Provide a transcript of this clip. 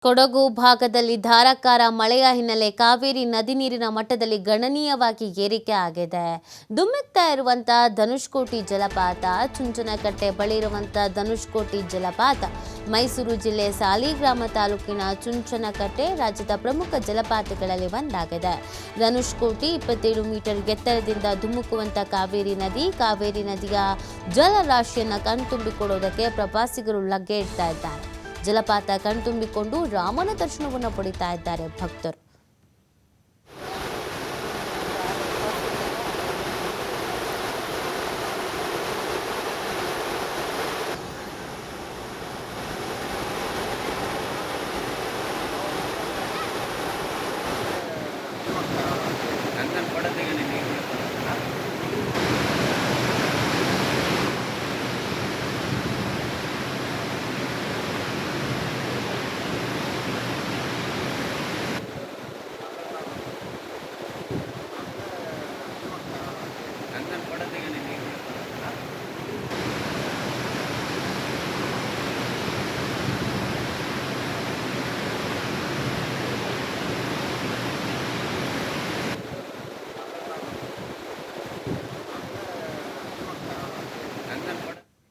ಕೊಡಗು ಭಾಗದಲ್ಲಿ ಧಾರಾಕಾರ ಮಳೆಯ ಹಿನ್ನೆಲೆ ಕಾವೇರಿ ನದಿ ನೀರಿನ ಮಟ್ಟದಲ್ಲಿ ಗಣನೀಯವಾಗಿ ಏರಿಕೆ ಆಗಿದೆ. ಧುಮ್ಮಿಕ್ತಾ ಇರುವಂತಹ ಧನುಷ್ಕೋಟಿ ಜಲಪಾತ, ಚುಂಚನಕಟ್ಟೆ ಬಳಿ ಇರುವಂತಹ ಧನುಷ್ಕೋಟಿ ಜಲಪಾತ, ಮೈಸೂರು ಜಿಲ್ಲೆ ಸಾಲಿಗ್ರಾಮ ತಾಲೂಕಿನ ಚುಂಚನಕಟ್ಟೆ ರಾಜ್ಯದ ಪ್ರಮುಖ ಜಲಪಾತಗಳಲ್ಲಿ ಒಂದಾಗಿದೆ. ಧನುಷ್ಕೋಟಿ 27 ಮೀಟರ್ ಎತ್ತರದಿಂದ ಧುಮುಕುವಂತ ಕಾವೇರಿ ನದಿಯ ಜಲರಾಶಿಯನ್ನು ಕಣ್ತುಂಬಿಕೊಳ್ಳುವುದಕ್ಕೆ ಪ್ರವಾಸಿಗರು ಲಗ್ಗೆ ಇಡ್ತಾ ಇದ್ದಾರೆ. ಜಲಪಾತ ಕಣ್ತುಂಬಿಕೊಂಡು ರಾಮನ ದರ್ಶನವನ್ನು ಪಡಿತಾ ಇದ್ದಾರೆ ಭಕ್ತರು.